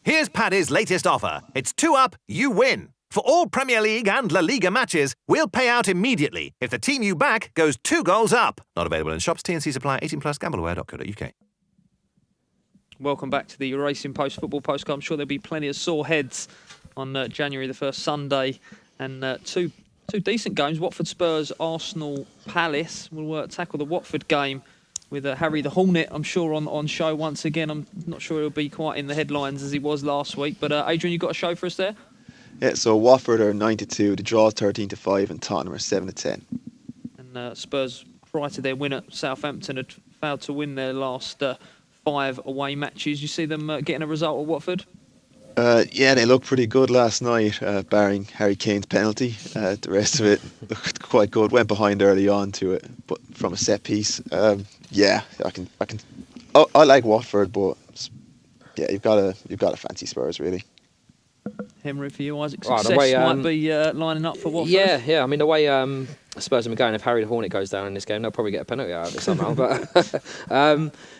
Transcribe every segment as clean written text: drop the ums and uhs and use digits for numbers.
Here's Paddy's latest offer. It's 2 up, you win. For all Premier League and La Liga matches, we'll pay out immediately if the team you back goes 2 goals up. Not available in shops. T&C supply. 18+. Gambleware.co.uk. Welcome back to the Racing Post Football Postcast. I'm sure there'll be plenty of sore heads on January the 1st, Sunday. And two decent games. Watford Spurs, Arsenal Palace. We'll tackle the Watford game with Harry the Hornet, I'm sure, on show once again. I'm not sure he'll be quite in the headlines as he was last week. But Adrian, you got a show for us there? Yeah, so Watford are 9-2, the draw 13-5, and Tottenham are 7-10. And Spurs, prior to their win at Southampton, had failed to win their last 5 away matches. You see them getting a result at Watford? Yeah, they looked pretty good last night, barring Harry Kane's penalty. The rest of it looked quite good. Went behind early on to it, but from a set piece. Yeah, I can. I like Watford, but yeah, you've got to fancy Spurs really. Henry, for you, Isaac, Right, success the way, might be lining up for Watford. Yeah. I mean, the way Spurs have been going, if Harry the Hornet goes down in this game, they'll probably get a penalty out of it somehow. But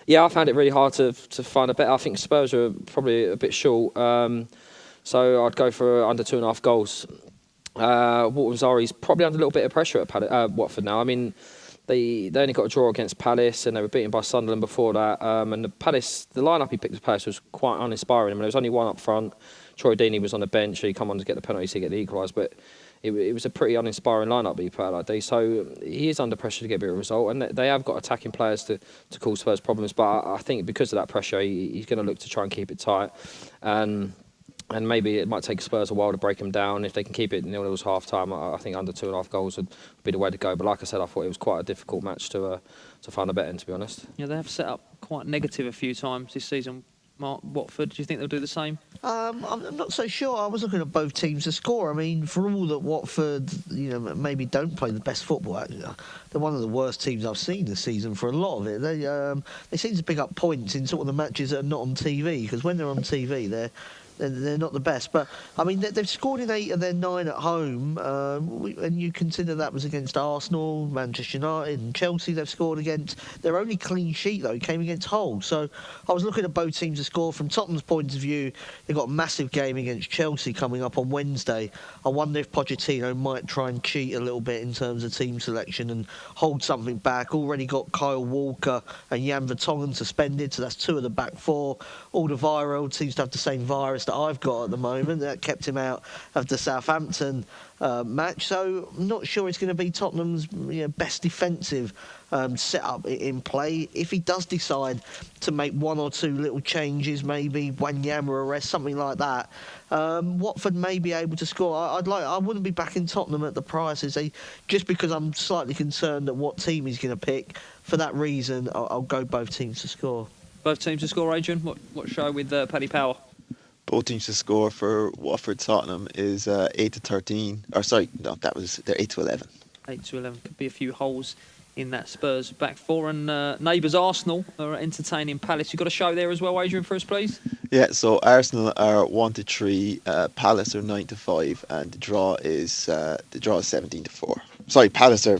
yeah, I found it really hard to find a bet. I think Spurs are probably a bit short, so I'd go for under 2.5 goals. Walton-Zari's probably under a little bit of pressure at Watford now. I mean, they only got a draw against Palace and they were beaten by Sunderland before that. And the lineup he picked for Palace was quite uninspiring. I mean, there was only one up front. Troy Deeney was on the bench. He come on to get the penalty to get the equaliser, but it was a pretty uninspiring lineup that he put out that day. So he is under pressure to get a bit of a result, and they have got attacking players to cause Spurs problems. But I think because of that pressure, he's going to look to try and keep it tight, and maybe it might take Spurs a while to break them down. If they can keep it 0-0 half time, I think under 2.5 goals would be the way to go. But like I said, I thought it was quite a difficult match to find a bet in, to be honest. Yeah, they have set up quite negative a few times this season. Mark, Watford, do you think they'll do the same? I'm not so sure. I was looking at both teams to score. I mean, for all that Watford, maybe don't play the best football, they're one of the worst teams I've seen this season for a lot of it. They seem to pick up points in sort of the matches that are not on TV, because when they're on TV, they're not the best. But, I mean, they've scored in 8 of their 9 at home, and you consider that was against Arsenal, Manchester United and Chelsea they've scored against. Their only clean sheet, though, came against Hull. So I was looking at both teams to score. From Tottenham's point of view, they've got a massive game against Chelsea coming up on Wednesday. I wonder if Pochettino might try and cheat a little bit in terms of team selection and hold something back. Already got Kyle Walker and Jan Vertonghen suspended, so that's 2 of the back 4. Alderweireld seems to have the same virus that I've got at the moment. That kept him out of the Southampton match. So I'm not sure it's going to be Tottenham's best defensive setup in play. If he does decide to make 1 or 2 little changes, maybe Wanyama arrest, something like that, Watford may be able to score. I wouldn't be backing Tottenham at the prices, just because I'm slightly concerned at what team he's going to pick. For that reason, I'll go both teams to score. Both teams to score, Adrian? What show with Paddy Power? Both teams to score for Watford Tottenham is 8-13. Or sorry, no, they're 8-11. 8-11. Could be a few holes in that Spurs back 4. And neighbours Arsenal are entertaining Palace. You got a show there as well, Adrian, for us, please? Yeah, so Arsenal are 1-3, Palace are 9-5, and the draw is 17-4. Sorry, Palace are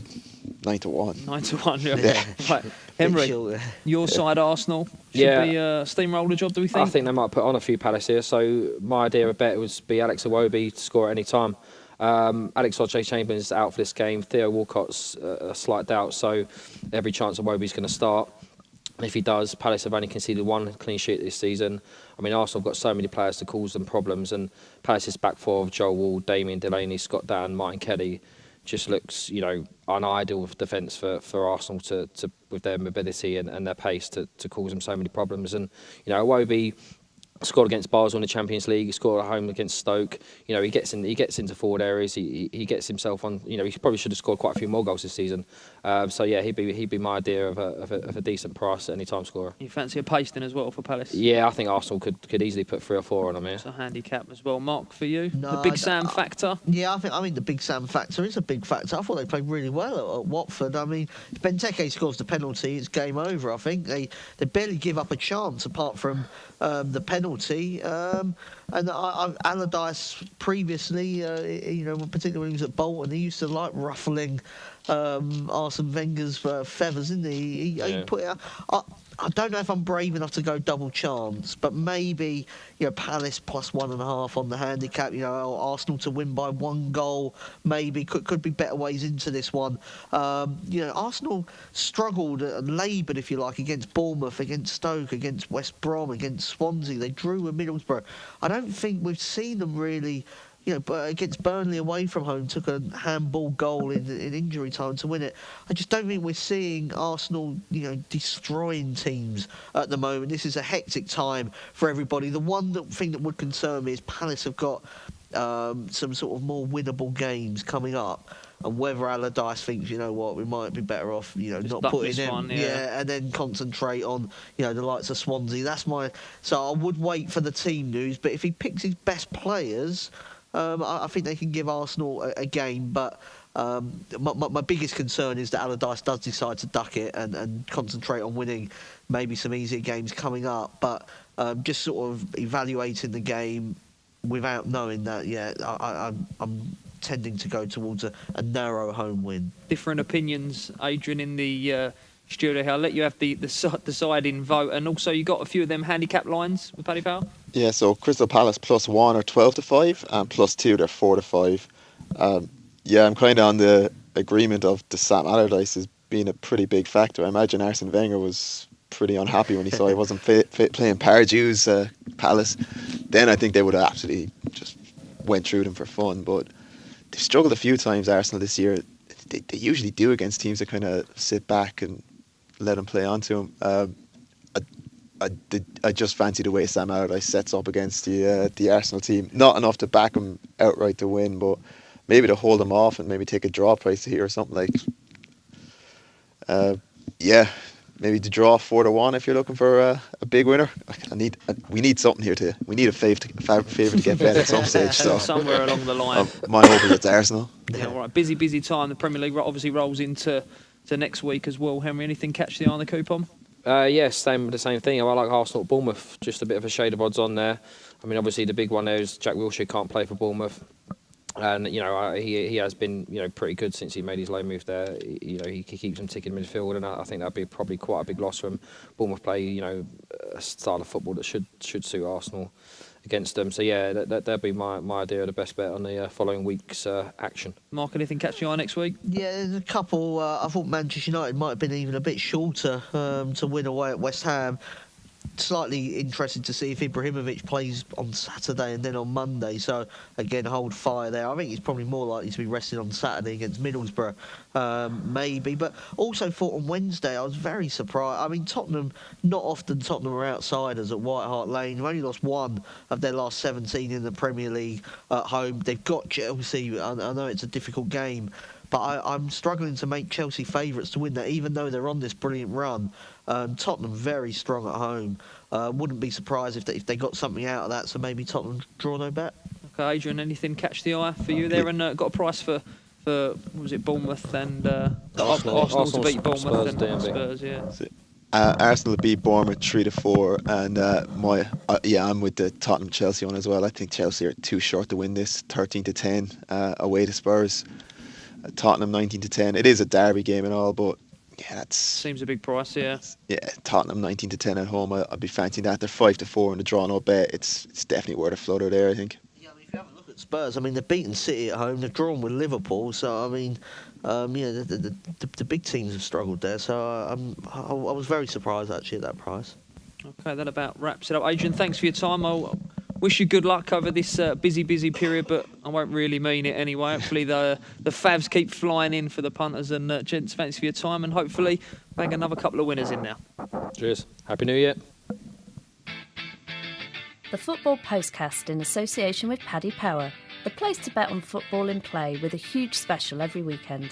9-1. 9-1. Yeah. Right. Henry, your side Arsenal should be a steamroller job, do we think? I think they might put on a few Palace here. So my idea of bet was be Alex Iwobi to score at any time. Alex Oxlade-Chamberlain is out for this game. Theo Walcott's a slight doubt, so every chance Iwobi's going to start. And if he does, Palace have only conceded 1 clean sheet this season. I mean, Arsenal have got so many players to cause them problems, and Palace's back 4 of Joel Ward, Damien Delaney, Scott Dann, Martin Kelly just looks, unideal defence for Arsenal to with their mobility and their pace to cause them so many problems. And Iwobi scored against Basel in the Champions League. He scored at home against Stoke. He gets into forward areas. He gets himself on. He probably should have scored quite a few more goals this season. So yeah, he'd be my idea of a decent price at any time scorer. You fancy a pasting as well for Palace? Yeah, I think Arsenal could easily put 3 or 4 on them here. It's a handicap as well. Mark, for you, No, the Big Sam factor. Yeah, I mean the Big Sam factor is a big factor. I thought they played really well at Watford. I mean, if Benteke scores the penalty, it's game over. I think they barely give up a chance apart from the penalty. And Allardyce previously, particularly when he was at Bolton, he used to like ruffling Arsene Wenger's feathers, didn't he? He put it. I don't know if I'm brave enough to go double chance, but maybe, Palace plus 1.5 on the handicap, Arsenal to win by 1 goal, maybe could be better ways into this one. Arsenal struggled and laboured, if you like, against Bournemouth, against Stoke, against West Brom, against Swansea. They drew with Middlesbrough. I don't think we've seen them really. But against Burnley away from home, took a handball goal in injury time to win it. I just don't think we're seeing Arsenal, destroying teams at the moment. This is a hectic time for everybody. The one thing that would concern me is Palace have got some sort of more winnable games coming up. And whether Allardyce thinks, we might be better off, not putting in, and then concentrate on, the likes of Swansea. So I would wait for the team news. But if he picks his best players, I think they can give Arsenal a game, but my biggest concern is that Allardyce does decide to duck it and concentrate on winning maybe some easier games coming up. But just sort of evaluating the game without knowing that, I'm tending to go towards a narrow home win. Different opinions, Adrian, in the studio here. I'll let you have the deciding vote, and also you got a few of them handicap lines with Paddy Power. Yeah, so Crystal Palace +1 are 12-5, and +2 they're 4-5. I'm kind of on the agreement of the Sam Allardyce as being a pretty big factor. I imagine Arsene Wenger was pretty unhappy when he saw he wasn't playing Pardew's Palace. Then I think they would have absolutely just went through them for fun. But they've struggled a few times, Arsenal, this year. They usually do against teams that kind of sit back and let them play onto them. I just fancy the way Sam Allardyce sets up against the Arsenal team. Not enough to back him outright to win, but maybe to hold him off and maybe take a draw price here or something like. Maybe to draw 4-1 if you're looking for a big winner. We need something here we need a favourite to get bet at some stage. So somewhere along the line. My hope is it's Arsenal. Yeah, all right. Busy time. The Premier League obviously rolls into next week as well. Henry, anything catch the eye on the coupon? The same thing. I like Arsenal at Bournemouth. Just a bit of a shade of odds on there. I mean, obviously the big one there is Jack Wilshere can't play for Bournemouth. And he has been pretty good since he made his loan move there. He keeps them ticking midfield, and I think that'd be probably quite a big loss from Bournemouth. Play a style of football that should suit Arsenal against them. So that'd be my idea of the best bet on the following week's action. Mark, anything catch your eye next week? Yeah, there's a couple. I thought Manchester United might have been even a bit shorter to win away at West Ham. Slightly interested to see if Ibrahimovic plays on Saturday and then on Monday. So, again, hold fire there. I think he's probably more likely to be rested on Saturday against Middlesbrough, maybe. But also thought on Wednesday, I was very surprised. I mean, Tottenham are outsiders at White Hart Lane. They've only lost 1 of their last 17 in the Premier League at home. They've got Chelsea. I know it's a difficult game, but I'm struggling to make Chelsea favourites to win that, even though they're on this brilliant run. Tottenham very strong at home. Wouldn't be surprised if they got something out of that. So maybe Tottenham draw no bet. Okay, Adrian, anything catch the eye for you there? And got a price for what was it, Bournemouth and Arsenal to beat Bournemouth and Spurs, yeah. Arsenal to beat Bournemouth 3-4, and I'm with the Tottenham Chelsea one as well. I think Chelsea are too short to win this. 13-10 away to Spurs. Tottenham 19-10. It is a derby game and all, but that seems a big price. Yeah, Tottenham 19-10 at home. I'd be fancying that. They're 5-4 in the draw no bet. It's definitely worth a flutter there, I think. Yeah, I mean, if you have a look at Spurs, I mean, they've beaten City at home. They've drawn with Liverpool. So I mean, the big teams have struggled there. So I was very surprised actually at that price. Okay, that about wraps it up. Adrian, thanks for your time. I'll wish you good luck over this busy period, but I won't really mean it anyway. Hopefully the favs keep flying in for the punters, and gents, thanks for your time, and hopefully bang another couple of winners in now. Cheers. Happy New Year. The Football Postcast in association with Paddy Power, the place to bet on football in play with a huge special every weekend.